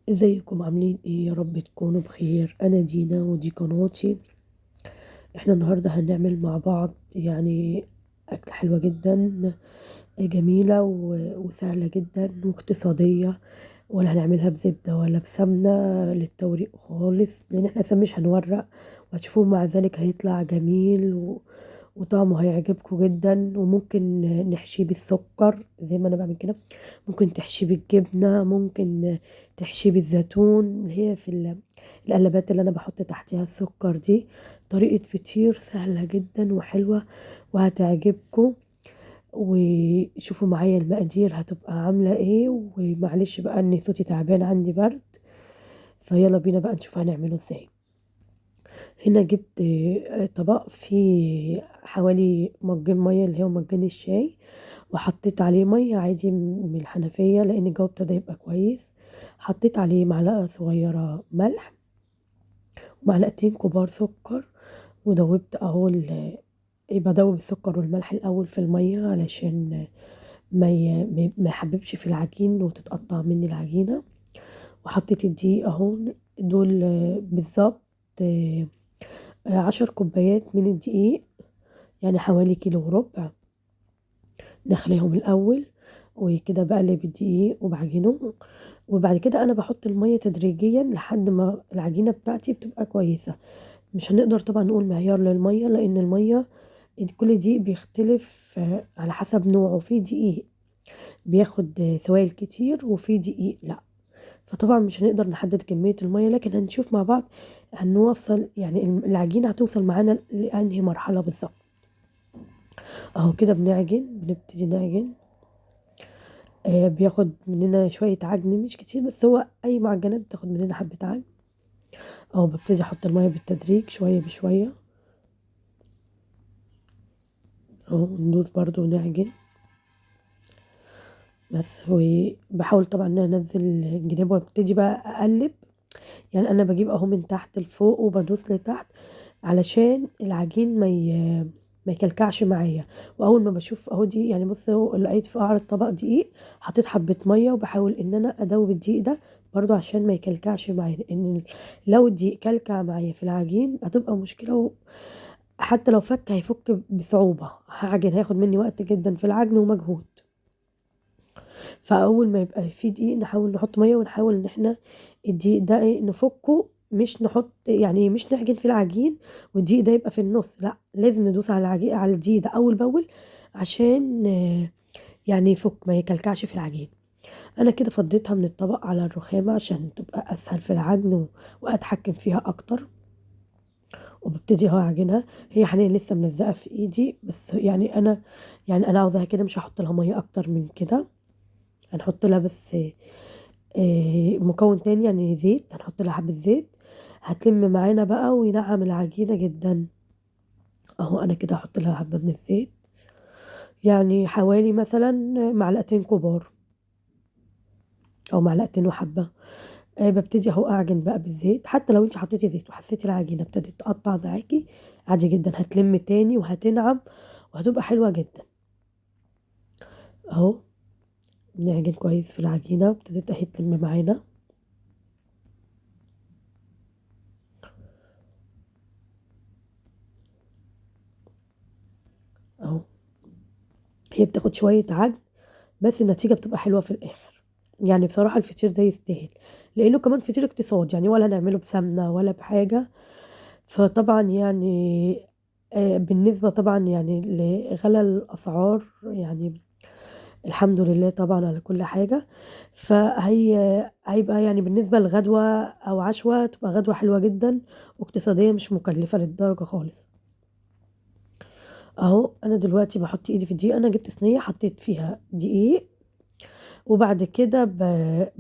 ازيكم عاملين ايه؟ يا رب تكونوا بخير. انا دينا ودي قناتي. احنا النهارده هنعمل مع بعض اكلة حلوة جدا، جميلة وسهلة جدا واقتصادية، ولا هنعملها بزبدة ولا بسمنة للتوريق خالص، لان احنا أساسا مش هنورق، وهتشوفوه مع ذلك هيطلع جميل وطعمه هيعجبكم جدا. وممكن نحشيه بالسكر زي ما انا بعمل كده، ممكن تحشيه بالجبنة، ممكن تحشيه بالزيتون اللي هي القلبات اللي انا بحط تحتها السكر دي. طريقة فطير سهلة جدا وحلوة وهتعجبكم. وشوفوا معايا المقادير هتبقى عاملة ايه. ومعلش بقى ان صوتي تعبان، عندي برد. فيلا بينا بقى نشوف هنعمله ازاي. هنا جبت طبق فيه حوالي مجين مية اللي هو مجين الشاي، وحطيت عليه مية عادي من الحنفية لان الجو ابتدى يبقى كويس. حطيت عليه معلقة صغيرة ملح ومعلقتين كبار سكر، ودوبت اهو يبقى دوب السكر والملح الاول في المية علشان ما يحببش في العجين وتتقطع مني العجينة. وحطيت الدقيق اهو، دول بالظبط 10 كوبايات من الدقيق، يعني حوالي كيلو وربع. داخليهم الاول وكده بقلب الدقيق وبعجنه. وبعد كده انا بحط المية تدريجيا لحد ما العجينة بتاعتي بتبقى كويسة. مش هنقدر طبعا نقول معيار للمية، لان المية كل دقيق بيختلف على حسب نوعه. في دقيق بياخد سوائل كتير وفي دقيق لا. فطبعا مش هنقدر نحدد كمية المية، لكن هنشوف مع بعض هنوصل يعني العجينة هتوصل معانا لأنهي مرحلة بالظبط. اهو كده بنبتدي نعجن. بياخد مننا شوية عجن مش كتير، بس هو أي معجنات بتاخد مننا حبة عجن. اهو ببتدي أحط المية بالتدريج شوية بشوية. اهو ندوس برضو ونعجن بس. وبحاول طبعا ان انا انزل الجناب وابتدي بقى اقلب. يعني انا بجيب اهو من تحت لفوق وبدوس لتحت علشان العجين ما يكلكعش معايا. واول ما بشوف اهو دي يعني بصوا لقيت في قعر الطبق دقيق، حطيت حبه ميه وبحاول ان انا ادوب الدقيق ده برضو عشان ما يكلكعش معايا، لان لو الدقيق كلكع معايا في العجين هتبقى مشكله. حتى لو فك هيفك بصعوبه، هياخد مني وقت جدا في العجن ومجهود. فاول ما يبقى في دقيق نحاول نحط ميه ونحاول ان احنا الدقيق ده نفكه، مش نحط يعني مش نعجن في العجين والدقيق ده يبقى في النص، لا لازم ندوس على العجين على الدقيق ده اول باول عشان يعني يفك ما يكلكعش في العجين. انا كده فضيتها من الطبق على الرخامه عشان تبقى اسهل في العجن واتحكم فيها اكتر. وببتدي اهو اعجنها. هي حاليا لسه ملزقه في ايدي، بس يعني انا عاوزاها كده، مش هحط لها ميه اكتر من كده. هنحط لها بس مكون تاني يعني زيت، هنحط لها حبة زيت هتلم معانا بقى وينعم العجينة جدا. اهو انا كده هحط لها حبة من الزيت، يعني حوالي مثلا معلقتين كبار او معلقتين وحبة. ببتدي اهو اعجن بقى بالزيت. حتى لو انت حطيتي زيت وحسيتي العجينة ابتدت تقطع معاكي، عادي جدا هتلم تاني وهتنعم وهتبقى حلوة جدا. اهو بنعجن كويس في العجينة، ابتدت اهي تلم معانا. اهو هي بتاخد شوية عجن بس النتيجة بتبقى حلوة في الآخر. يعني بصراحة الفطير ده يستاهل، لأنه كمان فطير اقتصاد، يعني ولا هنعمله بسمنة ولا بحاجة. فطبعا يعني بالنسبة طبعا يعني لغلا الأسعار، يعني الحمد لله طبعا على كل حاجة. هيبقى يعني بالنسبة لغدوة أو عشوة تبقى غدوة حلوة جدا واقتصادية، مش مكلفة للدرجة خالص. اهو انا دلوقتي بحط ايدي في الدقيق. انا جبت صينية حطيت فيها دقيق، وبعد كده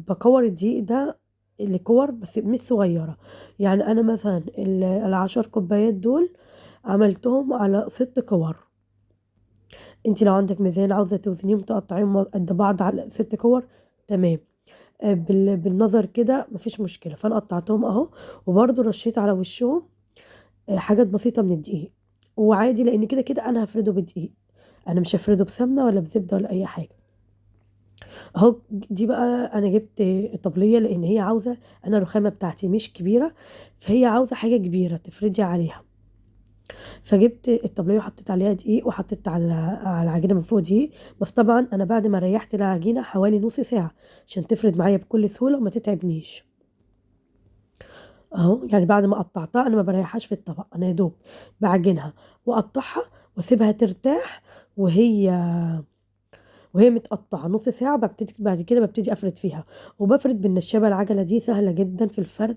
بكور الدقيق ده لكور بس مش صغيرة. يعني أنا مثلا ال10 كوبايات دول عملتهم على 6 كور. انتي لو عندك ميزان عاوزة توزنيهم تقطعيهم قد بعض على 6 كور، تمام. بالنظر كده مفيش مشكلة. فأنا قطعتهم اهو، وبرضو رشيت على وشهم حاجات بسيطة من الدقيق. وعادي لأن كده كده أنا هفرده بدقيق، أنا مش هفرده بسمنة ولا بزبدة ولا أي حاجة. اهو دي بقى انا جبت الطبليه لان هي عاوزه، انا الرخامه بتاعتي مش كبيره، فهي عاوزه حاجه كبيره تفردي عليها. فجبت الطبليه وحطيت عليها دقيق، وحطيت على العجينه من فوق دقيق. بس طبعا انا بعد ما ريحت العجينه حوالي نص ساعه عشان تفرد معايا بكل سهوله وما تتعبنيش. اهو يعني بعد ما قطعتها انا ما بريحهاش في الطبق، انا يا دوب بعجنها واقطعها واسيبها ترتاح، وهي متقطعه نص ساعه. بعد كده ببتدي افرد فيها، وبفرد بالنشابه. العجله دي سهله جدا في الفرد،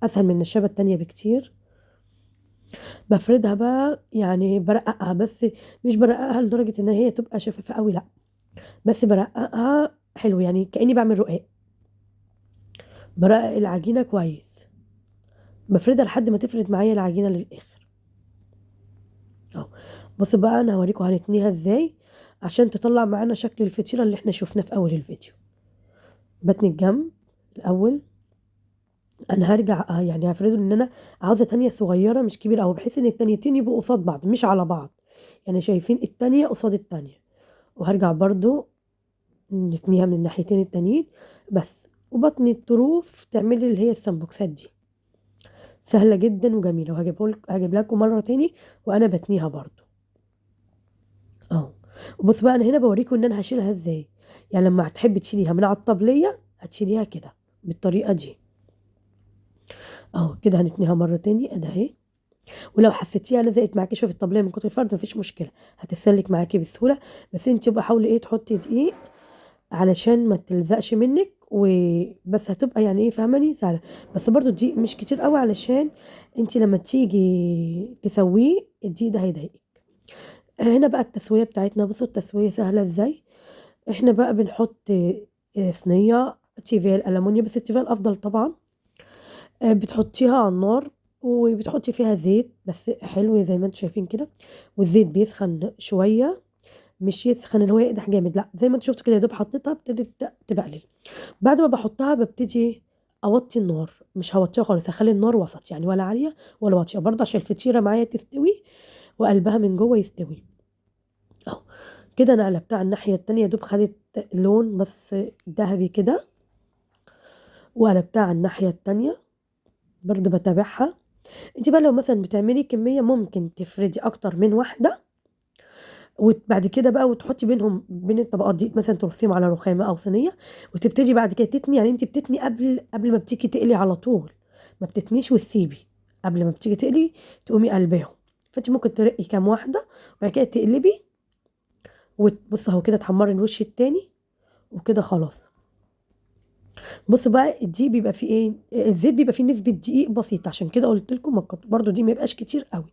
اسهل من النشابه التانية بكتير. بفردها بقى يعني برققها، بس مش برققها لدرجه ان هي تبقى شفافه قوي، لا، بس برققها حلو يعني كاني بعمل رقاق. برقق العجينه كويس، بفردها لحد ما تفرد معايا العجينه للاخر. اهو بص بقى انا هوريكم هنتنيها ازاي عشان تطلع معانا شكل الفطيره اللي احنا شفناه في اول الفيديو. بتني الجنب الاول، انا هرجع يعني هفرده ان انا عاوزه تانية صغيره مش كبيره قوي، بحيث ان التانيتين يبقوا قصاد بعض مش على بعض، يعني شايفين التانية قصاد التانية. وهرجع برضو نتنيها من الناحيتين التانيين بس. وبطني الطروف تعملي اللي هي السمبوكسات دي، سهله جدا وجميله، هجيب لكم مره تاني وانا بتنيها برضو. اهو وبص بقى انا هنا بوريكم ان انا هشيلها ازاي. يعني لما هتحبي تشيليها من على الطبليه هتشيليها كده بالطريقه دي. اهو كده هنتنيها مره تاني اهي. ولو حسيتيها لزقت معاكي شويه في الطبليه من كتر الفرد مفيش مشكله، هتتسلك معاكي بسهوله. بس انت بقى حاولي تحطي دقيق علشان ما تلزقش منك، وبس هتبقى يعني فاهماني سهله. بس برضو الدقيق مش كتير قوي علشان انت لما تيجي تسويه الدقيق ده هيضايقك. هنا بقى التسويه بتاعتنا، بصوا التسويه سهله ازاي. احنا بقى بنحط صينيه تيفال ألمونيا، بس التيفال افضل طبعا. بتحطيها على النار وبتحطي فيها زيت بس حلو زي ما انتم شايفين كده، والزيت بيسخن شويه، مش يسخن اللي هو يقدح جامد، لا زي ما انتم شفتوا كده يا دوب حطيتها ابتدت تبقلل. بعد ما بحطها ببتدي اوطي النار، مش هوطيها خالص، هخلي النار وسط يعني، ولا عاليه ولا واطيه برضه عشان الفطيره معايا تستوي وقلبها من جوه يستوي. اهو كده انا قلبتها على الناحيه التانية يا دوب خدت لون بس ذهبي كده، وقلبتها على الناحيه التانية برضه بتابعها. انت بقى لو مثلا بتعملي كمية ممكن تفردي اكتر من واحدة، وبعد كده بقى وتحطي بين الطبقات دي مثلا ترصيهم على رخامة او صينية، وتبتدي بعد كده تتني. يعني انت بتتني قبل ما بتيجي تقلي على طول، ما بتتنيش وتسيبي، قبل ما بتيجي تقلي تقومي قلباهم. فانت ممكن ترقي كام واحدة وبعد كده تقلبي، وتبص اهو كده تحمري الوش التاني وكده خلاص. بص بقى الدقيق بيبقى فيه الزيت بيبقى فيه نسبة دقيق بسيطة، عشان كده قلت لكم برضو دي ما يبقاش كتير قوي.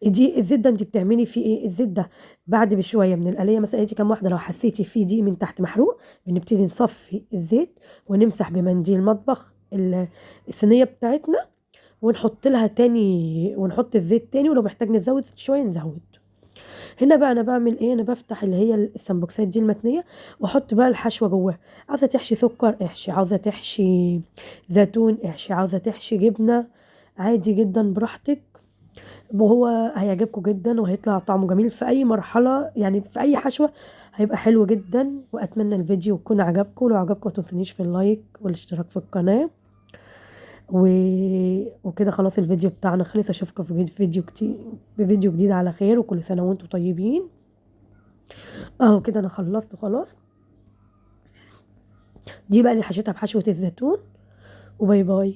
الزيت ده انت بتعملي فيه الزيت ده بعد بشويه من القليه، مثلا انت كام واحده لو حسيتي فيه دي من تحت محروق، بنبتدي نصفي الزيت ونمسح بمنديل مطبخ الصينيه بتاعتنا، ونحط لها تاني ونحط الزيت تاني، ولو محتاج نزود شويه نزود. هنا بقى انا بعمل انا بفتح اللي هي السمبوكسات دي المتنيه، واحط بقى الحشوه جواها. عاوزه تحشي سكر احشي، عاوزه تحشي زيتون احشي، عاوزه تحشي جبنه عادي جدا براحتك. وهو هيعجبكم جدا وهيطلع طعمه جميل في اي مرحله، يعني في اي حشوه هيبقى حلو جدا. واتمنى الفيديو يكون عجبكم، لو عجبكم ما تنسونيش في اللايك والاشتراك في القناه. و... وكده خلاص الفيديو بتاعنا خلص. اشوفكم في فيديو جديد على خير، وكل سنه وانتم طيبين. اهو كده انا خلصت خلاص. دي بقى اللي حشيتها بحشوه الزيتون، وباي باي.